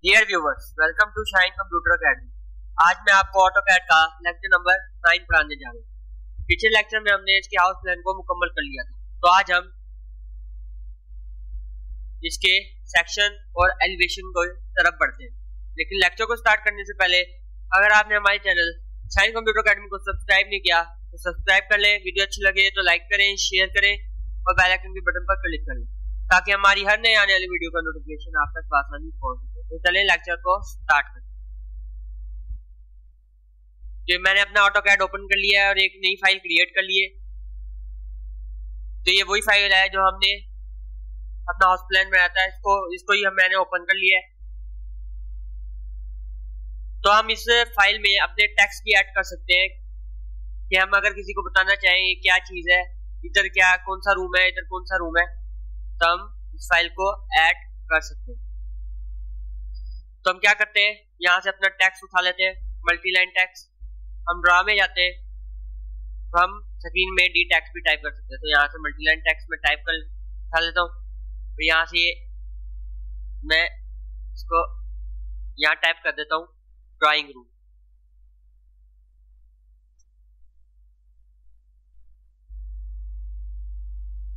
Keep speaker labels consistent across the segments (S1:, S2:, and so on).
S1: Dear viewers, welcome to Shine Computer Academy. आज मैं आपको ऑटोकैड का लेक्चर नंबर 9 पढ़ाने जा रहा हूँ। पिछले लेक्चर में हमने इसके हाउस प्लान को मुकम्मल कर लिया था, तो आज हम इसके सेक्शन और एलिवेशन को तरफ बढ़ते हैं। लेकिन लेक्चर को स्टार्ट करने से पहले अगर आपने हमारे चैनल शाइन कंप्यूटर अकेडमी को सब्सक्राइब नहीं किया तो सब्सक्राइब कर लें। वीडियो अच्छी लगे तो लाइक करें, शेयर करें और बेल आइकन के बटन पर क्लिक करें ताकि हमारी हर नई आने वाली वीडियो का नोटिफिकेशन आप तक आसानी पहुंच सके। तो चलिए लेक्चर को स्टार्ट करें। तो मैंने अपना ऑटोकैड ओपन कर लिया है और एक नई फाइल क्रिएट कर ली है। तो ये वही फाइल है जो हमने अपना हाउस प्लान में रहता है, इसको ही मैंने ओपन कर लिया है। तो हम इस फाइल में अपने टेक्स्ट भी ऐड कर सकते हैं कि हम अगर किसी को बताना चाहें क्या चीज है, इधर क्या कौन सा रूम है, इधर कौन सा रूम है, तो हम इस फाइल को ऐड कर सकते हैं। तो हम क्या करते हैं, यहाँ से अपना टेक्स्ट उठा लेते हैं, मल्टी लाइन टेक्स्ट। हम ड्रा में जाते हैं तो हम स्क्रीन में डी टेक्स्ट भी टाइप कर सकते हैं। तो यहाँ से मल्टी लाइन टेक्स्ट में टाइप कर उठा लेता हूँ। तो यहाँ से मैं इसको यहाँ टाइप कर देता हूँ ड्राइंग रूम।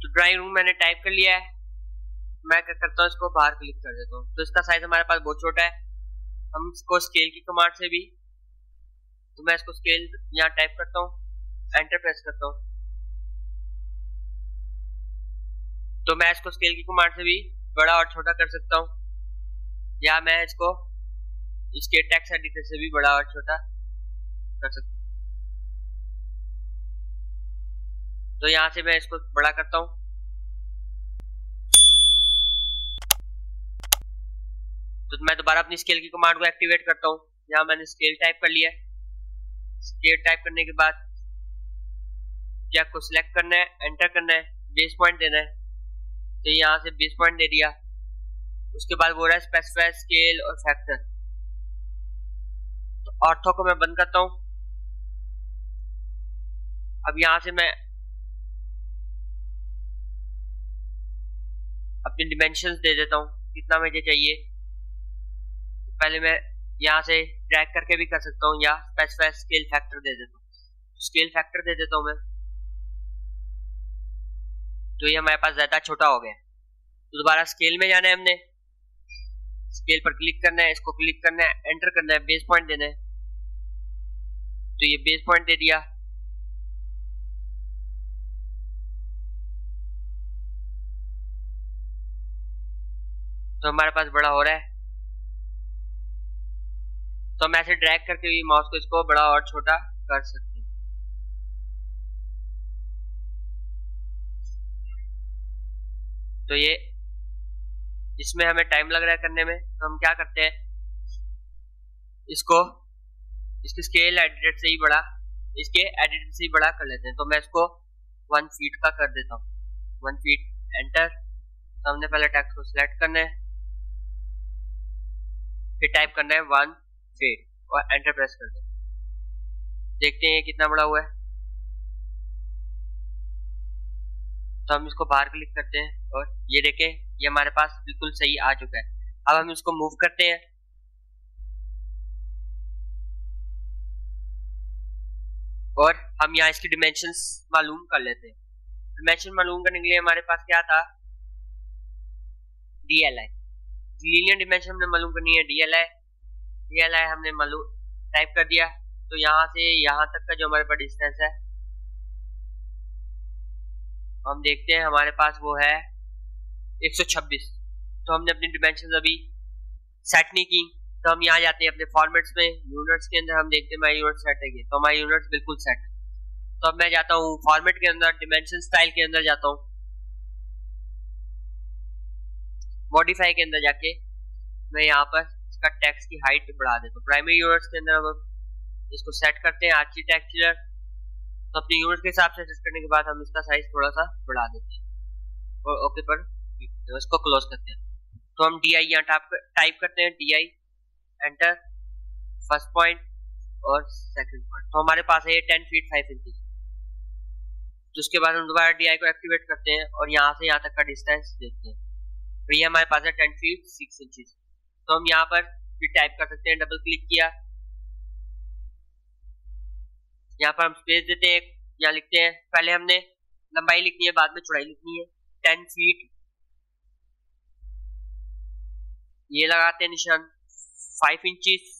S1: तो ड्राइंग रूम मैंने टाइप कर लिया है। मैं क्या करता हूँ, इसको बाहर क्लिक कर देता हूँ। तो इसका साइज हमारे पास बहुत छोटा है। हम इसको स्केल की कमांड से भी, तो मैं इसको स्केल यहाँ टाइप करता हूँ, एंटर प्रेस करता हूँ। तो मैं इसको स्केल की कमांड से भी बड़ा और छोटा कर सकता हूँ, या मैं इसको इसके टेक्स्ट एडिटर से भी बड़ा और छोटा कर सकता हूँ। तो यहाँ से मैं इसको बड़ा करता हूँ। तो मैं दोबारा अपनी स्केल की कमांड को एक्टिवेट करता हूँ। यहाँ मैंने स्केल टाइप कर लिया है। स्केल टाइप करने के बाद क्या को सिलेक्ट करना है, एंटर करना है, बेस पॉइंट देना है। तो यहाँ से बेस पॉइंट दे दिया। उसके बाद बोल रहा है स्पेसिफाई स्केल और फैक्टर। तो ऑर्थो को मैं बंद करता हूँ। अब यहाँ से मैं अपनी डिमेंशंस दे देता हूँ, कितना मुझे चाहिए। तो पहले मैं यहाँ से ड्रैग करके भी कर सकता हूँ, या स्पेसिफाई स्केल फैक्टर दे देता हूँ। स्केल फैक्टर दे देता हूँ मैं। तो ये हमारे पास ज्यादा छोटा हो गया। तो दोबारा स्केल में जाना है, हमने स्केल पर क्लिक करना है, इसको क्लिक करना है, एंटर करना है, बेस पॉइंट देना है। तो ये बेस पॉइंट दे दिया। तो हमारे पास बड़ा हो रहा है। तो हम ऐसे ड्रैग करके भी माउस को इसको बड़ा और छोटा कर सकते हैं। तो ये इसमें हमें टाइम लग रहा है करने में, तो हम क्या करते हैं, इसको इसके स्केल एडिटर से ही बड़ा, इसके एडिटर से ही बड़ा कर लेते हैं। तो मैं इसको 1 फीट का कर देता हूँ। 1 फीट, एंटर। तो हमने पहले टेक्स्ट को सिलेक्ट करना है, फिर टाइप करना है 1 फीट और एंटर प्रेस कर दें। देखते हैं कितना बड़ा हुआ है। तो हम इसको बाहर क्लिक करते हैं और ये देखें, ये हमारे पास बिल्कुल सही आ चुका है। अब हम इसको मूव करते हैं और हम यहाँ इसकी डिमेंशंस मालूम कर लेते हैं। डिमेंशन मालूम करने के लिए हमारे पास क्या था, DLI, लीनियर डिमेंशन हमने मालूम करनी है। DLI हमने मालूम टाइप कर दिया। तो यहाँ से यहाँ तक का जो हमारे पास डिस्टेंस है, हम देखते हैं हमारे पास वो है 126। तो हमने अपनी डिमेंशंस अभी सेट नहीं की। तो हम यहाँ जाते हैं अपने फॉर्मेट्स में, यूनिट्स के अंदर हम देखते हैं हमारी यूनिट सेट है। तो हमारी यूनिट्स बिल्कुल सेट है। तो अब मैं जाता हूँ फॉर्मेट के अंदर, डिमेंशन स्टाइल के अंदर जाता हूँ, मॉडिफाई के अंदर जाके मैं यहाँ पर इसका टेक्स्ट की हाइट बढ़ा देता हूँ। प्राइमरी यूनिट्स के अंदर हम इसको सेट करते हैं आर्किटेक्चर। तो अपनी यूनिट के हिसाब से सेट करने के बाद हम इसका साइज थोड़ा सा बढ़ा देते हैं और ओके पर इसको क्लोज करते हैं। तो हम DI यहाँ टाइप करते हैं, DI, एंटर, फर्स्ट पॉइंट और सेकंड पॉइंट। तो हमारे पास है 10 फीट 5 इंच। तो उसके बाद हम दोबारा DI को एक्टिवेट करते हैं और यहाँ से यहाँ तक का डिस्टेंस देखते हैं। तो ये हमारे पास है 10 फीट 6 इंच। तो हम यहाँ पर भी टाइप कर सकते हैं। डबल क्लिक किया, यहाँ पर हम स्पेस देते हैं, यहाँ लिखते हैं, पहले हमने लंबाई लिखनी है, बाद में चौड़ाई लिखनी है। 10 फीट ये लगाते हैं निशान। 5 इंचेस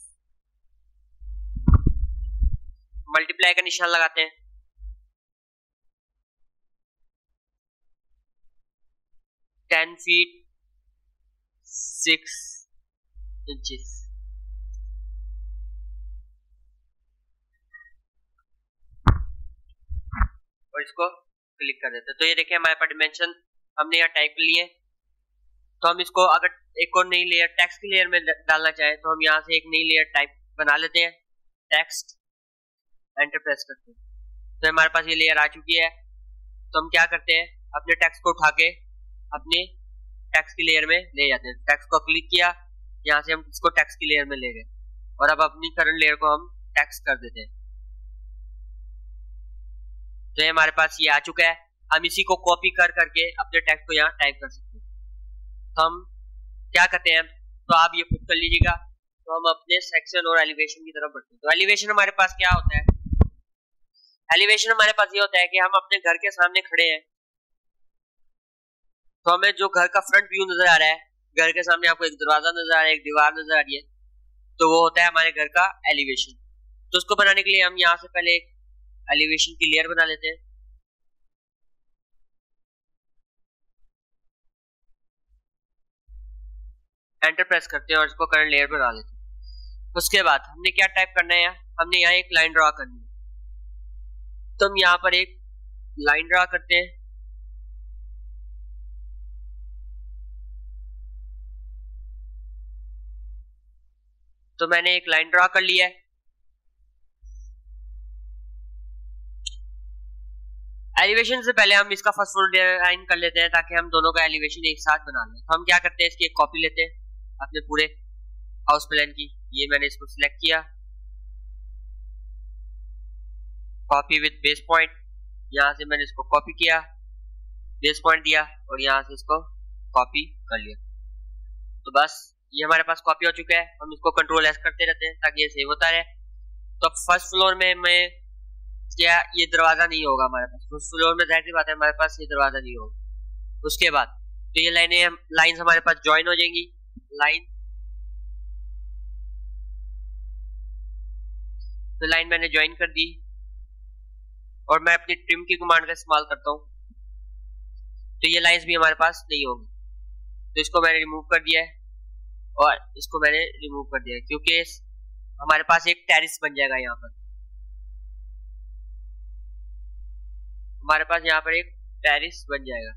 S1: मल्टीप्लाई का निशान लगाते हैं। 10 फीट 6 इंचेस। और इसको क्लिक कर देते हैं। तो ये देखिए हमारे पास डिमेंशन हमने यहाँ टाइप कर लिए। तो हम इसको अगर एक और नई लेयर टेक्स्ट की लेयर में डालना चाहें तो हम यहाँ से एक नई लेयर टाइप बना लेते हैं, टेक्स्ट, एंटर प्रेस करते हैं। तो हमारे पास ये लेयर आ चुकी है। तो हम क्या करते हैं, अपने टेक्स्ट को उठा के अपने टेक्स्ट की लेयर में ले जाते हैं। टेक्स्ट को क्लिक किया, यहाँ से हम इसको टेक्स्ट की लेयर में ले गए और अब अपनी करंट लेयर को हम टेक्स्ट कर देते हैं। तो ये हमारे पास ये आ चुका है। हम इसी को कॉपी कर करके अपने टेक्स्ट को यहाँ टाइप कर सकते हैं। तो हम क्या करते हैं, तो आप ये खुद कर लीजिएगा। तो हम अपने सेक्शन और एलिवेशन की तरफ बढ़ते हैं। तो एलिवेशन हमारे पास क्या होता है, एलिवेशन हमारे पास ये होता है कि हम अपने घर के सामने खड़े हैं, तो हमें जो घर का फ्रंट व्यू नजर आ रहा है, घर के सामने आपको एक दरवाजा नजर आ रहा है, एक दीवार नजर आ रही है, तो वो होता है हमारे घर का एलिवेशन। तो उसको बनाने के लिए हम यहाँ से पहले एक एलिवेशन की लेयर बना लेते हैं। एंटर प्रेस करते हैं और इसको करंट लेयर बना लेते हैं। उसके बाद हमने क्या टाइप करना है, हमने यहाँ एक लाइन ड्रा करनी है। तो हम यहाँ पर एक लाइन ड्रा करते हैं। तो मैंने एक लाइन ड्रा कर लिया है। एलिवेशन से पहले हम इसका फर्स्ट फ्लोर डिजाइन कर लेते हैं ताकि हम दोनों का एलिवेशन एक साथ बना लें। तो हम क्या करते हैं, इसकी एक कॉपी लेते हैं अपने पूरे हाउस प्लान की। ये मैंने इसको सिलेक्ट किया, कॉपी विद बेस पॉइंट, यहाँ से मैंने इसको कॉपी किया, बेस पॉइंट दिया और यहाँ से इसको कॉपी कर लिया। तो बस ये हमारे पास कॉपी हो चुका है। हम इसको कंट्रोल एस करते रहते हैं ताकि ये सेव होता रहे। तो अब फर्स्ट फ्लोर में मैं क्या, ये दरवाजा नहीं होगा हमारे पास। फर्स्ट फ्लोर में जाहिर सी बात है हमारे पास ये दरवाजा नहीं होगा। उसके बाद तो ये लाइन्स हमारे पास ज्वाइन हो जाएंगी। लाइन, तो लाइन मैंने ज्वाइन कर दी और मैं अपनी ट्रिम की कमांड का इस्तेमाल करता हूँ, तो ये लाइंस भी हमारे पास नहीं होंगी। तो इसको मैंने रिमूव कर दिया है और इसको मैंने रिमूव कर दिया है क्योंकि हमारे पास एक टेरिस बन जाएगा। यहाँ पर हमारे पास यहाँ पर एक टेरिस बन जाएगा।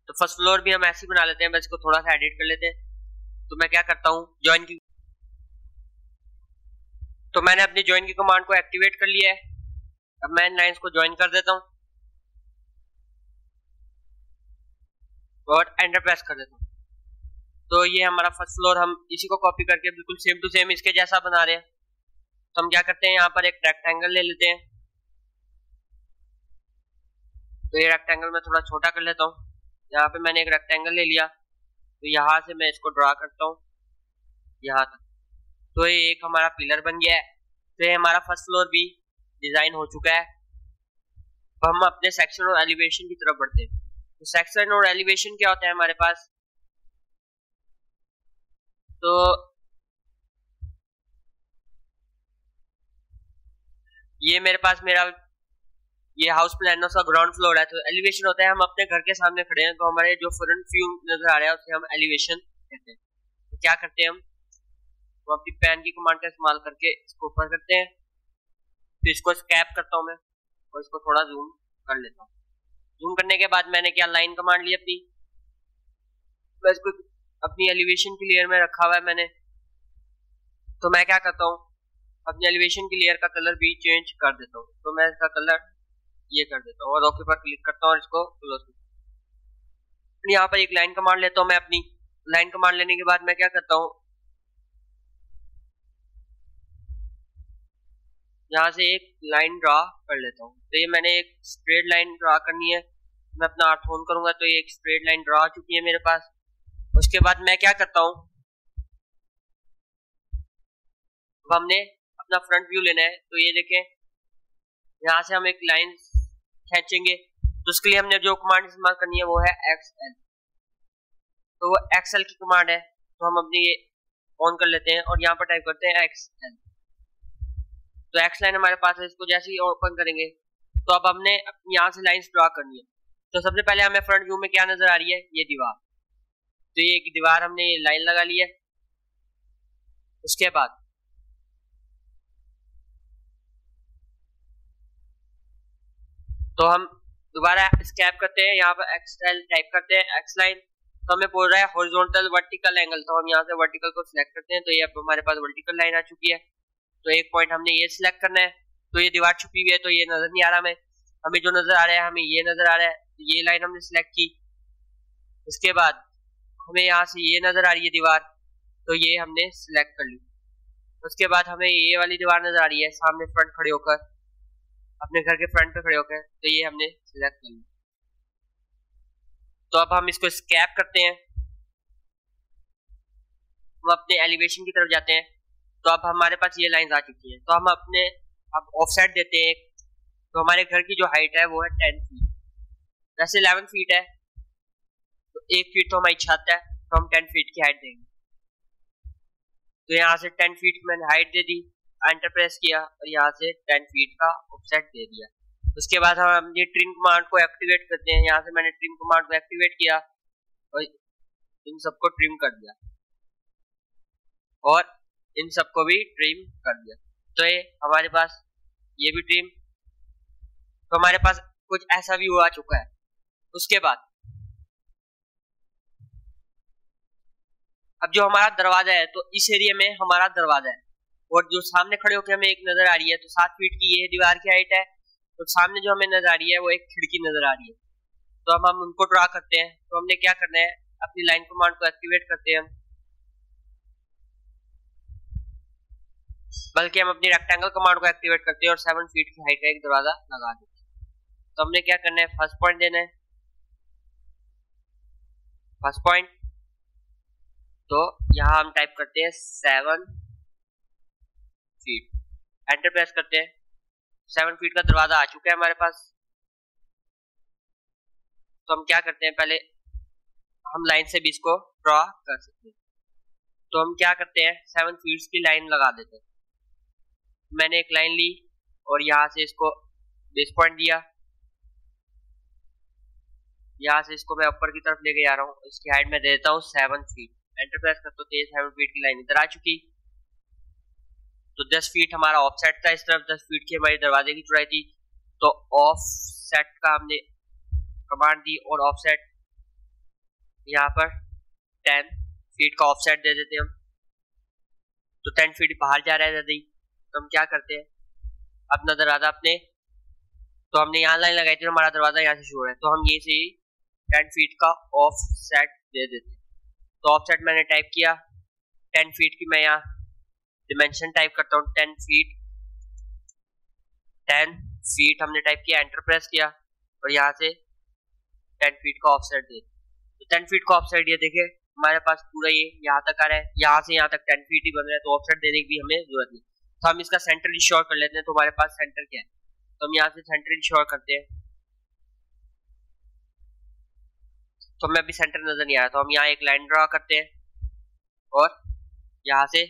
S1: तो फर्स्ट फ्लोर भी हम ऐसे ही बना लेते हैं, बस इसको थोड़ा सा एडिट कर लेते हैं। तो मैं क्या करता हूँ, ज्वाइन की, तो मैंने अपनी ज्वाइन की कमांड को एक्टिवेट कर लिया है। अब मैं इन लाइंस को ज्वाइन कर देता हूँ और एंटर प्रेस कर देता हूँ। तो ये हमारा फर्स्ट फ्लोर, हम इसी को कॉपी करके बिल्कुल सेम टू सेम इसके जैसा बना रहे हैं। तो हम क्या करते हैं, यहाँ पर एक रेक्टेंगल ले लेते हैं। तो ये रेक्टेंगल मैं थोड़ा छोटा कर लेता हूँ। यहाँ पे मैंने एक रेक्टेंगल ले लिया, तो यहाँ से मैं इसको ड्रा करता हूँ यहाँ तक। तो ये एक हमारा पिलर बन गया है। तो ये हमारा फर्स्ट फ्लोर भी डिजाइन हो चुका है। तो हम अपने सेक्शन और एलिवेशन की तरफ बढ़ते हैं। तो सेक्शन और एलिवेशन क्या होता है हमारे पास, तो ये मेरे पास ये हाउस प्लान का ग्राउंड फ्लोर है। तो एलिवेशन होता है, हम अपने घर के सामने खड़े हैं तो हमारे जो फ्रंट व्यू नजर आ रहा है उसे हम एलिवेशन कहते हैं। तो क्या करते हैं हम, तो अपनी पैन की कमांड का इस्तेमाल करके इसको ऊपर करते हैं। तो इसको स्कैप करता हूं मैं और इसको थोड़ा जूम कर लेता हूँ। जूम करने के बाद मैंने क्या, लाइन कमांड ली अपनी, मैं इसको अपनी एलिवेशन की लेयर में रखा हुआ है मैंने। तो मैं क्या करता हूँ, अपनी एलिवेशन की लेयर का कलर भी चेंज कर देता हूँ। तो मैं इसका कलर ये कर देता हूँ और ओके पर क्लिक करता हूँ और इसको क्लोज करता हूँ। यहाँ पर एक लाइन कमांड लेता हूँ मैं। अपनी लाइन कमांड लेने के बाद मैं क्या करता हूँ, यहाँ से एक लाइन ड्रा कर लेता हूँ। तो ये मैंने एक स्ट्रेट लाइन ड्रा करनी है। मैं अपना आर्ट ऑन करूंगा तो ये एक स्ट्रेट लाइन ड्रा हो चुकी है मेरे पास। उसके बाद मैं क्या करता हूँ, अब हमने अपना फ्रंट व्यू लेना है। तो ये देखें, यहाँ से हम एक लाइन खींचेंगे, तो उसके लिए हमने जो कमांड इस्तेमाल करनी है वो है XL। तो वो XL की कमांड है, तो हम अपनी ये ऑन कर लेते हैं और यहाँ पर टाइप करते हैं XL। तो X लाइन हमारे पास है, इसको जैसे ही ओपन करेंगे तो अब हमने यहाँ से लाइंस ड्रॉ करनी है। तो सबसे पहले हमें फ्रंट व्यू में क्या नजर आ रही है, ये दीवार। तो ये एक दीवार हमने ये लाइन लगा ली है। उसके बाद तो हम दोबारा स्कैप करते हैं, यहाँ पर XL टाइप करते हैं, X लाइन। तो हमें बोल रहा है हॉरिजॉन्टल वर्टिकल एंगल, तो हम यहाँ से वर्टिकल को सिलेक्ट करते हैं। तो ये अब हमारे पास वर्टिकल लाइन आ चुकी है। तो एक पॉइंट हमने ये सिलेक्ट करना है। तो ये दीवार छुपी हुई है, तो ये नजर नहीं आ रहा हमें जो नजर आ रहा है, हमें ये नजर आ रहा है। तो ये लाइन हमने सिलेक्ट की। उसके बाद हमें यहाँ से ये नजर आ रही है दीवार, तो ये हमने सिलेक्ट कर ली। उसके बाद हमें ये वाली दीवार नजर आ रही है सामने फ्रंट खड़े होकर, अपने घर के फ्रंट पे खड़े होकर, तो ये हमने सिलेक्ट कर ली। तो अब हम इसको स्कैप करते हैं, हम अपने एलिवेशन की तरफ जाते हैं। तो अब हमारे पास ये लाइंस आ चुकी हैं। तो हम अपने अब ऑफसेट देते हैं। तो हमारे घर की जो हाइट है वो है 10 फीट, वैसे 11 फीट है, तो 1 फीट तो हमारी छत है, तो हम 10 फीट की हाइट देंगे। तो यहाँ से 10 फीट की मैंने हाइट दे दी, एंटर प्रेस किया और यहाँ से 10 फीट का ऑफसेट दे दिया। उसके बाद हम ये ट्रिम कमांड को एक्टिवेट करते हैं। यहाँ से मैंने ट्रिम कमांड को एक्टिवेट किया और इन सबको ट्रिम कर दिया और इन सबको भी ट्रिम कर दिया। तो ये हमारे पास ये भी ट्रिम, तो हमारे पास कुछ ऐसा व्यू आ चुका है। उसके बाद अब जो हमारा दरवाजा है, तो इस एरिया में हमारा दरवाजा है और जो सामने खड़े होकर हमें एक नजर आ रही है, तो 7 फीट की ये दीवार की हाइट है। तो सामने जो हमें नजर आ रही है वो एक खिड़की नजर आ रही है। तो अब हम उनको ड्रा करते हैं। तो हमने क्या करना है, अपनी लाइन कमांड को एक्टिवेट करते हैं, बल्कि हम अपनी रेक्टेंगल कमांड को एक्टिवेट करते हैं और 7 फीट की हाइट का एक दरवाजा लगा देते हैं। तो हमने क्या करना है, फर्स्ट पॉइंट देना है, फर्स्ट पॉइंट। तो यहाँ हम टाइप करते हैं 7 फीट, एंटर प्रेस करते हैं। 7 फीट का दरवाजा आ चुका है हमारे पास। तो हम क्या करते हैं, पहले हम लाइन से भी इसको ड्रॉ कर सकते हैं। तो हम क्या करते हैं, 7 फीट की लाइन लगा देते हैं। मैंने एक लाइन ली और यहाँ से इसको बेस पॉइंट दिया, यहाँ से इसको मैं ऊपर की तरफ लेके जा रहा हूँ। इसकी हाइट में दे देता हूँ 7 फीट, एंटर प्रेस करता हूँ, तो ये 7 फीट की लाइन इधर आ चुकी। तो 10 फीट हमारा ऑफसेट था, इस तरफ 10 फीट की हमारी दरवाजे की चौड़ाई थी। तो ऑफसेट का हमने कमांड दी और ऑफसेट यहाँ पर 10 फीट का ऑफसेट दे देते हैं हम। तो 10 फीट बाहर जा रहा है दादी, तो हम क्या करते हैं, अपना दरवाजा अपने, तो हमने यहाँ लाइन लगाई थी, हमारा दरवाजा यहाँ से शुरू हो रहा है, तो हम ये से 10 फीट का ऑफसेट दे देते हैं। तो ऑफसेट मैंने टाइप किया 10 फीट की, मैं यहाँ डिमेंशन टाइप करता हूँ 10 फीट, 10 फीट हमने टाइप किया, एंटर प्रेस किया और यहाँ से 10 फीट का ऑफसेट दे। तो 10 फीट का ऑफसेट ये देखिए हमारे पास पूरा ये यहाँ तक आ रहा है, यहाँ से यहाँ तक 10 फीट ही बन रहा है, तो ऑफसेट देने की भी हमें जरूरत नहीं। तो हम इसका सेंटर इंश्योर कर लेते हैं। तो हमारे पास सेंटर क्या है, तो हम यहाँ से सेंटर इंश्योर करते हैं। तो हमें अभी सेंटर नजर नहीं आ रहा, तो हम यहाँ एक लाइन ड्रॉ करते हैं और यहाँ से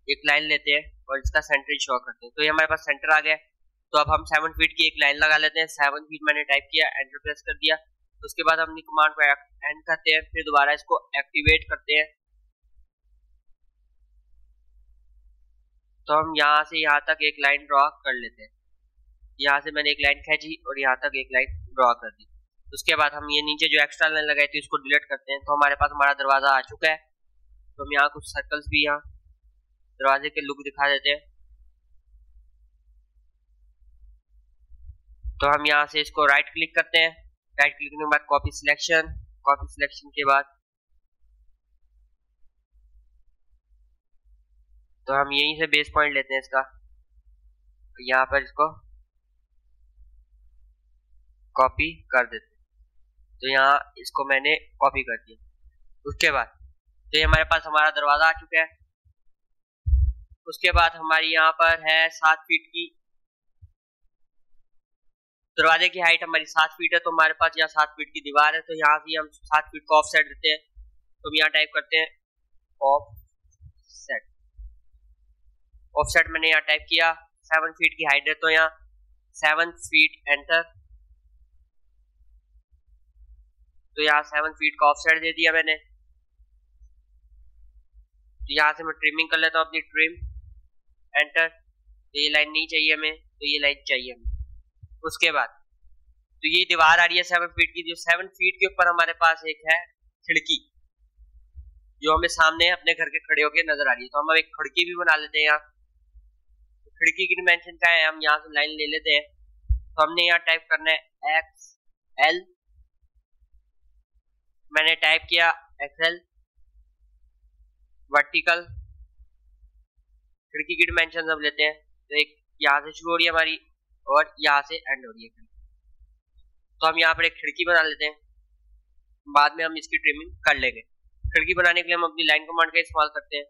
S1: एक लाइन लेते हैं और इसका सेंटर इंश्योर करते हैं। तो ये हमारे पास सेंटर आ गया। तो अब हम 7 फीट की एक लाइन लगा लेते हैं। 7 फीट मैंने टाइप किया, एंटर प्रेस कर दिया। तो उसके बाद हम कमांड को एंड करते हैं, फिर दोबारा इसको एक्टिवेट करते हैं। तो हम यहाँ से यहाँ तक एक लाइन ड्रॉ कर लेते हैं। यहाँ से मैंने एक लाइन खींची और यहाँ तक एक लाइन ड्रॉ कर दी। उसके बाद हम ये नीचे जो एक्स्ट्रा लाइन लगाई थी उसको डिलीट करते हैं। तो हमारे पास हमारा दरवाजा आ चुका है। तो हम यहाँ कुछ सर्कल्स भी यहाँ दरवाजे के लुक दिखा देते हैं। तो हम यहाँ से इसको राइट क्लिक करते हैं, राइट क्लिक करने के बाद कॉपी सिलेक्शन, कॉपी सिलेक्शन के बाद तो हम यहीं से बेस पॉइंट लेते हैं इसका, यहाँ पर इसको कॉपी कर देते हैं। तो यहाँ इसको मैंने कॉपी कर दिया। उसके बाद तो ये हमारे पास हमारा दरवाजा आ चुका है। उसके बाद हमारी यहाँ पर है 7 फीट की, दरवाजे की हाइट हमारी 7 फीट है, तो हमारे पास यहाँ 7 फीट की दीवार है, तो यहाँ से हम 7 फीट को ऑफ सेट देते हैं। तो हम यहाँ टाइप करते हैं ऑफ सेट। ऑफ सेट मैंने यहाँ टाइप किया, 7 फीट की हाइट है, तो यहाँ 7 फीट एंटर। तो यहाँ 7 फीट का ऑफ सेट दे दिया मैंने। तो यहाँ से मैं ट्रिमिंग कर लेता हूँ अपनी ट्रिम, एंटर। तो ये लाइन नहीं चाहिए हमें, तो ये लाइन चाहिए हमें। उसके बाद तो ये दीवार आ रही है 7 फीट की, जो 7 फीट के ऊपर हमारे पास एक है खिड़की, जो हमें सामने अपने घर के खड़े होके नजर आ रही है। तो हम एक खिड़की भी बना लेते हैं यहाँ। तो खिड़की की डिमेंशन क्या है, हम यहाँ से लाइन ले लेते हैं। तो हमने यहाँ टाइप करना है XL, मैंने टाइप किया XL वर्टिकल। खिड़की की डिमेंशन हम लेते हैं, तो एक यहाँ से शुरू हो रही है हमारी और यहाँ से एंड हो रही है। तो हम यहाँ पर एक खिड़की बना लेते हैं, बाद में हम इसकी ट्रिमिंग कर लेंगे। खिड़की बनाने के लिए हम अपनी लाइन कमांड का इस्तेमाल करते हैं।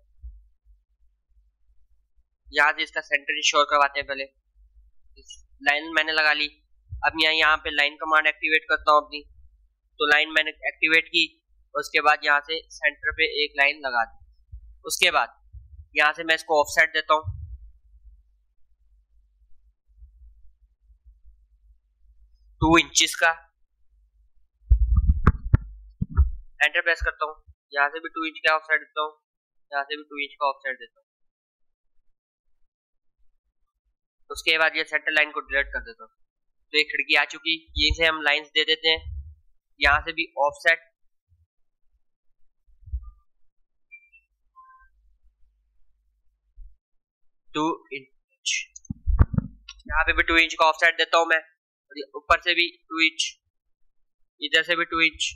S1: यहाँ से इसका सेंटर इंश्योर करवाते हैं। पहले लाइन मैंने लगा ली, अब यहाँ पे लाइन कमांड एक्टिवेट करता हूँ अपनी। तो लाइन मैंने एक्टिवेट की, उसके बाद यहाँ से सेंटर पे एक लाइन लगा दी। उसके बाद यहाँ से मैं इसको ऑफसेट देता हूँ, 2 इंचेस का। एंटर प्रेस करता हूँ, यहाँ से भी 2 इंच का ऑफसेट देता हूँ, यहाँ से भी 2 इंच का ऑफसेट देता हूँ। उसके बाद ये सेंटर लाइन को डिलीट कर देता हूँ। तो ये खिड़की आ चुकी, यहीं से हम लाइंस दे देते हैं। यहाँ से भी ऑफसेट, टू इंच, यहाँ पे भी 2 इंच का ऑफसेट देता हूँ मैं। ऊपर से भी 2 इंच, इधर से भी 2 इंच,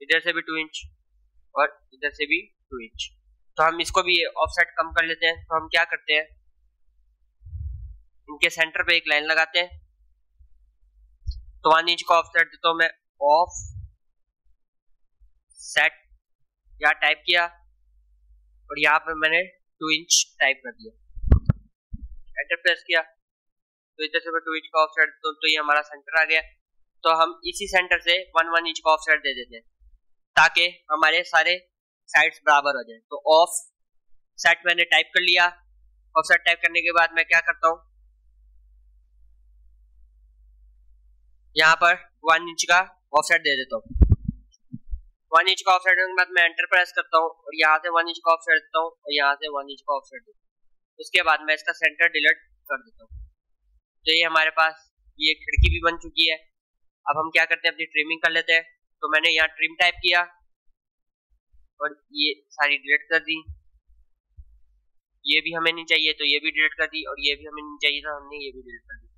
S1: इधर से भी 2 इंच और इधर से भी 2 इंच। तो हम इसको भी ऑफसेट कम कर लेते हैं। तो हम क्या करते हैं, इनके सेंटर पे एक लाइन लगाते हैं। तो 1 इंच का ऑफसेट देता हूं मैं, ऑफ सेट, यहाँ टाइप किया और यहाँ पे मैंने 2 इंच टाइप कर दिया, एंटर प्रेस किया। तो इधर से मैं 2 इंच का ऑफसेट देता हूं, तो ये हमारा सेंटर आ गया। तो हम इसी सेंटर से 1 इंच का ऑफसेट दे देते हैं, ताकि हमारे सारे साइड्स बराबर हो जाए। तो ऑफ सेट मैंने टाइप कर लिया। ऑफसेट टाइप करने के बाद मैं क्या करता हूँ, यहाँ पर 1 इंच का ऑफसेट दे देता हूँ। 1 इंच का ऑफसेट देने के बाद मैं एंटर प्रेस करता हूँ और यहाँ से 1 इंच का ऑफसेट देता हूँ और यहाँ से 1 इंच का ऑफसेट देता हूँ। उसके बाद मैं इसका सेंटर डिलीट कर देता हूँ। तो ये हमारे पास ये खिड़की भी बन चुकी है। अब हम क्या करते हैं, अपनी ट्रिमिंग कर लेते हैं। तो मैंने यहाँ ट्रिम टाइप किया और ये सारी डिलीट कर दी। ये भी हमें नहीं चाहिए तो ये भी डिलीट कर दी, और ये भी हमें नहीं चाहिए तो हमने ये भी डिलीट कर दी।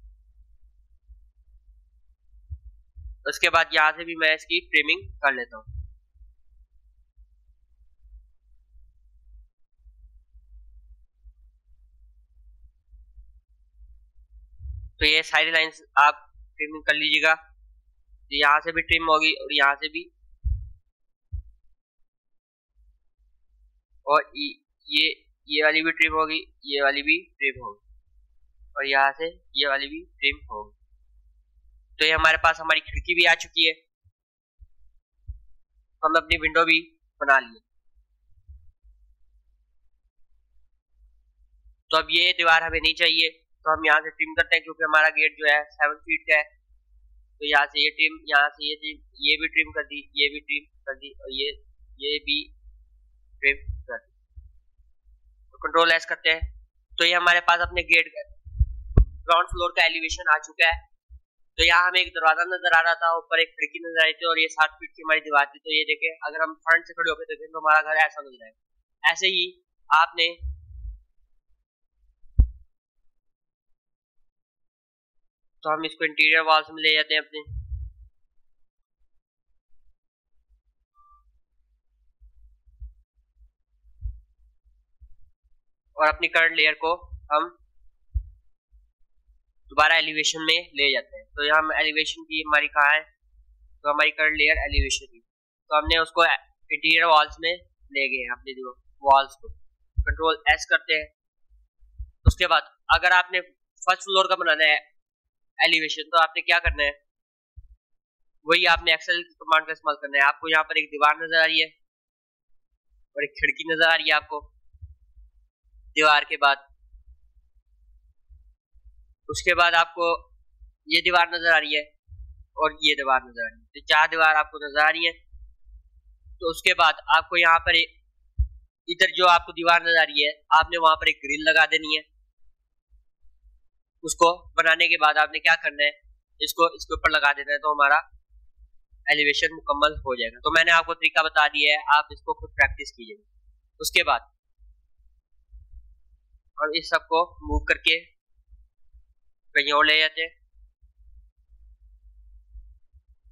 S1: उसके बाद यहाँ से भी मैं इसकी ट्रिमिंग कर लेता हूँ। तो ये सारी लाइंस आप ट्रिमिंग कर लीजिएगा। तो यहाँ से भी ट्रिम होगी और यहाँ से भी, और ये वाली भी ट्रिम होगी, ये वाली भी ट्रिम होगी, और यहाँ से ये वाली भी ट्रिम होगी। तो ये हमारे पास हमारी खिड़की भी आ चुकी है। हम अपनी विंडो भी बना लिए। तो अब ये दीवार हमें नहीं चाहिए, तो हम यहाँ से ट्रिम करते हैं, क्योंकि हमारा गेट जो है 7 फीट का है। तो यहाँ से ये ट्रिम, यहाँ से ये ट्रिम, ये भी ट्रिम कर दी, ये भी ट्रिम कर दी, और ये भी ट्रिम कर दी। तो कंट्रोल एस करते हैं। तो ये हमारे पास अपने गेट ग्राउंड फ्लोर का एलिवेशन आ चुका है। तो यहाँ हमें एक दरवाजा नजर आ रहा था, ऊपर एक खिड़की नजर आ रही थी, और ये 7 फीट की हमारी दीवार थी। तो ये देखें, अगर हम फ्रंट से खड़े होकर देखें तो हमारा घर ऐसा नजर आएगा। ऐसे ही आपने तो हम इसको इंटीरियर वॉल्स में ले जाते हैं अपने। और अपनी करंट लेयर को हम दोबारा एलिवेशन में ले जाते हैं। तो यहाँ हम एलिवेशन की हमारी कहाँ है, तो हमारी करंट लेयर एलिवेशन की, तो हमने उसको इंटीरियर वॉल्स में ले गए अपने जो वॉल्स को, कंट्रोल एस करते हैं। उसके बाद अगर आपने फर्स्ट फ्लोर का बनाना है एलिवेशन, तो आपने क्या करना है, वही आपने एक्सेल कमांड का इस्तेमाल करना है। आपको यहाँ पर एक दीवार नजर आ रही है और एक खिड़की नजर आ रही है आपको दीवार के बाद। उसके बाद आपको ये दीवार नजर आ रही है और ये दीवार नजर आ रही है, तो 4 दीवार आपको नजर आ रही है। तो उसके बाद आपको यहाँ पर इधर जो आपको दीवार नजर आ रही है, आपने वहां पर एक ग्रिल लगा देनी है। उसको बनाने के बाद आपने क्या करना है, इसको इसके ऊपर लगा देना है, तो हमारा एलिवेशन मुकम्मल हो जाएगा। तो मैंने आपको तरीका बता दिया है, आप इसको खुद प्रैक्टिस कीजिएगा। उसके बाद हम इस सबको मूव करके कहीं और ले जाते हैं,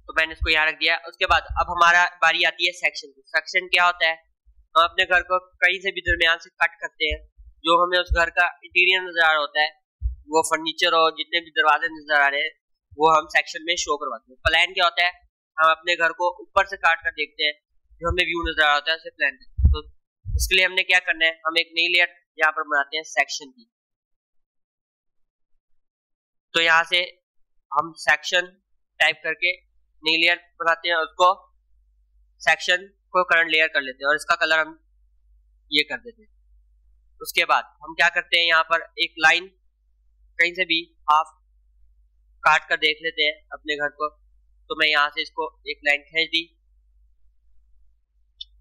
S1: तो मैंने इसको यहाँ रख दिया। उसके बाद अब हमारा बारी आती है सेक्शन की। सेक्शन क्या होता है, हम अपने घर को कहीं से भी दरमियान से कट करते हैं, जो हमें उस घर का इंटीरियर नजर आ रहा होता है, वो फर्नीचर और जितने भी दरवाजे नजर आ रहे हैं, वो हम सेक्शन में शो करवाते हैं। प्लान क्या होता है, हम अपने घर को ऊपर से काट कर देखते हैं, जो हमें व्यू नजर आ रहा होता है उसे प्लान करते हैं। तो इसके लिए हमने क्या करना है, हम एक नई लेयर यहाँ पर बनाते हैं सेक्शन की। तो यहाँ से हम सेक्शन टाइप करके नई लेयर बनाते हैं, उसको सेक्शन को करंट लेयर कर लेते हैं और इसका कलर हम ये कर देते हैं। उसके बाद हम क्या करते हैं, यहाँ पर एक लाइन कहीं से भी हाफ काट कर देख लेते हैं अपने घर को। तो मैं यहाँ से इसको एक लाइन खींच दी।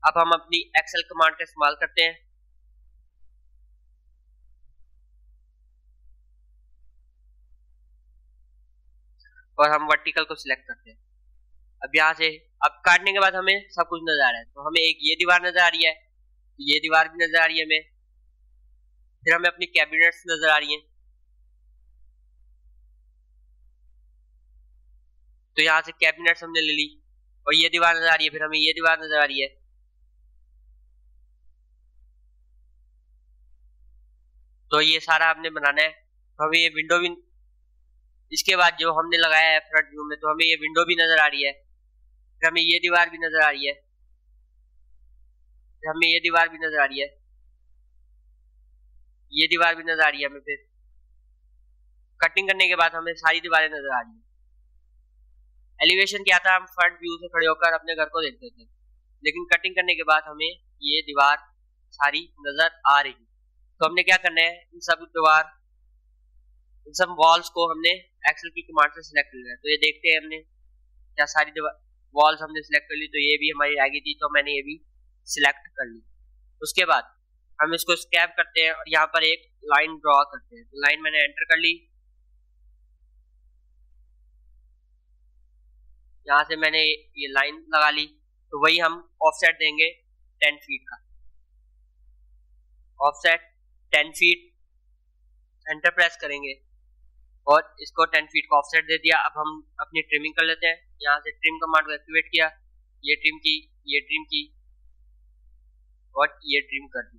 S1: अब हम अपनी एक्सेल कमांड का इस्तेमाल करते हैं, और हम वर्टिकल को सिलेक्ट करते हैं। अब यहाँ से अब काटने के बाद हमें सब कुछ नजर आ रहा है, तो हमें एक ये दीवार नजर आ रही है, ये दीवार भी नजर आ रही है हमें, फिर हमें अपनी कैबिनेट्स नजर आ रही हैं। तो यहाँ से कैबिनेट्स हमने ले ली और ये दीवार नजर आ रही है, फिर हमें ये दीवार नजर आ रही है। तो ये सारा हमने बनाना है। तो हमें ये विंडो भी, इसके बाद जो हमने लगाया है फ्रंट व्यू में, तो हमें ये विंडो भी नजर आ रही है, फिर हमें ये दीवार भी नजर आ रही है, फिर हमें ये दीवार भी नजर आ रही है, ये दीवार भी नजर आ रही है हमें। फिर कटिंग करने के बाद हमें सारी दीवारें नजर आ रही है। एलिवेशन क्या था, हम फ्रंट व्यू से खड़े होकर अपने घर को देखते थे, लेकिन कटिंग करने के बाद हमें ये दीवार सारी नजर आ रही है। तो हमने क्या करना है, इन सब दीवार, इन सब वॉल्स को हमने एक्सेल की कमांड से सिलेक्ट कर लिया है। तो ये देखते हैं हमने क्या सारी वॉल्स हमने सिलेक्ट कर ली, तो ये भी हमारी आ गई थी, तो मैंने ये भी सिलेक्ट कर ली। उसके बाद हम इसको स्कैप करते हैं और यहाँ पर एक लाइन ड्रॉ करते हैं। तो लाइन मैंने एंटर कर ली, यहाँ से मैंने ये लाइन लगा ली। तो वही हम ऑफसेट देंगे 10 फीट का, ऑफसेट 10 फीट, एंटर प्रेस करेंगे और इसको 10 फीट का ऑफसेट दे दिया। अब हम अपनी ट्रिमिंग कर लेते हैं। यहाँ से ट्रिम कमांड को एक्टिवेट किया, ये ट्रिम की, ये ट्रिम की और ये ट्रिम कर दी।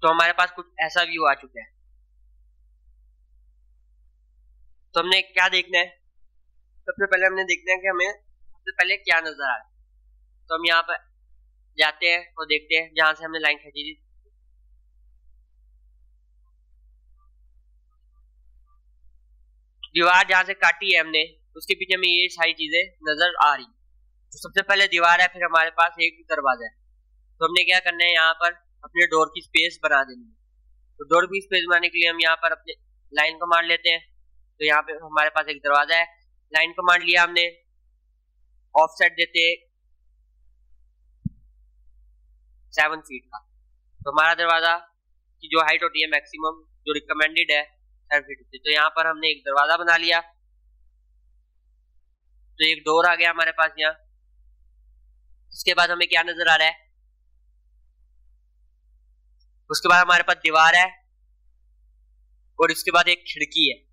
S1: तो हमारे पास कुछ ऐसा व्यू आ चुका है। तो हमने क्या देखना है, सबसे पहले हमने देखना है कि हमें सबसे पहले क्या नजर आ रहा है। तो हम यहाँ पर जाते हैं और देखते हैं जहां से हमने लाइन खींची थी। दीवार जहां से काटी है हमने, उसके पीछे में ये सारी चीजें नजर आ रही। तो सबसे पहले दीवार है, फिर हमारे पास एक दरवाजा है। तो हमने क्या करना है, यहाँ पर अपने डोर की स्पेस बना देनी है। तो डोर की स्पेस बनाने के लिए हम यहाँ पर अपने लाइन कमांड लेते हैं। तो यहाँ पे हमारे पास एक दरवाजा है, लाइन कमांड लिया हमने, ऑफसेट देते 7 फीट का। तो हमारा दरवाजा की जो हाइट होती है मैक्सिमम जो रिकमेंडेड है 7 फीट होती है। तो यहाँ पर हमने एक दरवाजा बना लिया, तो एक डोर आ गया हमारे पास यहाँ। उसके बाद हमें क्या नजर आ रहा है, उसके बाद हमारे पास दीवार है और इसके बाद एक खिड़की है।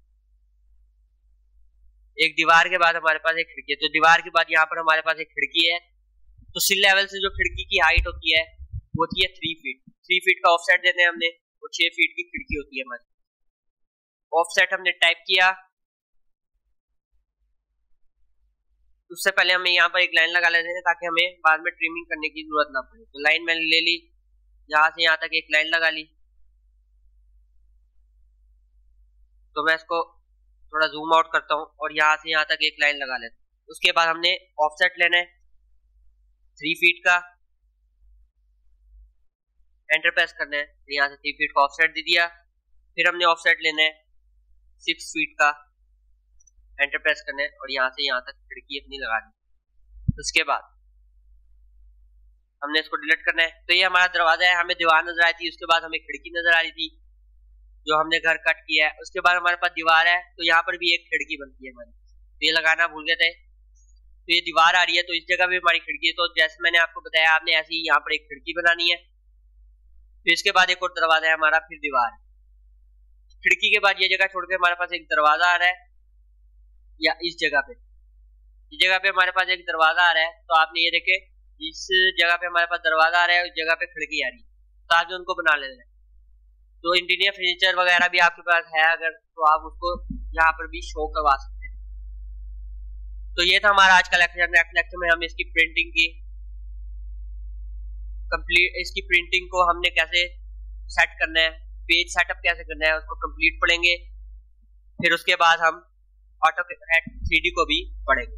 S1: एक दीवार के बाद हमारे पास एक खिड़की है। तो दीवार के बाद यहाँ पर हमारे पास एक खिड़की है। तो सिल लेवल से जो खिड़की की हाइट होती है वो होती है 3 फीट। 3 फीट का ऑफसेट देते हैं हमने, और 6 फीट की खिड़की होती है हमारी। ऑफसेट हमने टाइप किया। उससे पहले हमें यहाँ पर एक लाइन लगा लेते हैं ताकि हमें बाद में ट्रिमिंग करने की जरूरत ना पड़े। तो लाइन मैंने ले ली, यहाँ से यहाँ तक एक लाइन लगा ली। तो मैं इसको थोड़ा जूम आउट करता हूँ और यहाँ से यहाँ तक एक लाइन लगा लेता हूँ। उसके बाद हमने ऑफसेट लेना है 3 फीट का, एंटर प्रेस करना है, यहाँ से 3 फीट का ऑफसेट दे दिया। फिर हमने ऑफसेट लेना है 6 फीट का, एंटर प्रेस करना है और यहाँ से यहाँ तक खिड़की अपनी लगा दी। उसके बाद हमने इसको डिलीट करना है। तो ये हमारा दरवाजा है, हमें दीवार नजर आई थी, उसके बाद हमें खिड़की नजर आ रही थी जो हमने घर कट किया है। उसके बाद हमारे पास दीवार है, तो यहाँ पर भी एक खिड़की बनती है हमारी, तो ये लगाना भूल गए थे। तो ये दीवार आ रही है, तो इस जगह भी हमारी खिड़की है। तो जैसे मैंने आपको बताया, आपने ऐसे ही यहाँ पर एक खिड़की बनानी है। फिर इसके बाद एक और दरवाजा है हमारा, फिर दीवार है। खिड़की के बाद ये जगह छोड़ के हमारे पास एक दरवाजा आ रहा है, या इस जगह पे हमारे पास एक दरवाजा आ रहा है। तो आपने ये देखे, इस जगह पे हमारे पास दरवाजा आ रहा है, उस जगह पे खिड़की आ रही है, तो आपने उनको बना लेना है। तो इंटीरियर फर्नीचर वगैरह भी आपके पास है अगर, तो आप उसको यहाँ पर भी शो करवा सकते हैं। तो ये था हमारा आज का लेक्चर। नेक्स्ट लेक्चर में हम इसकी प्रिंटिंग की इसकी प्रिंटिंग को हमने कैसे सेट करना है, पेज सेटअप कैसे करना है, उसको कंप्लीट पढ़ेंगे। फिर उसके बाद हम AutoCAD 3D को भी पढ़ेंगे।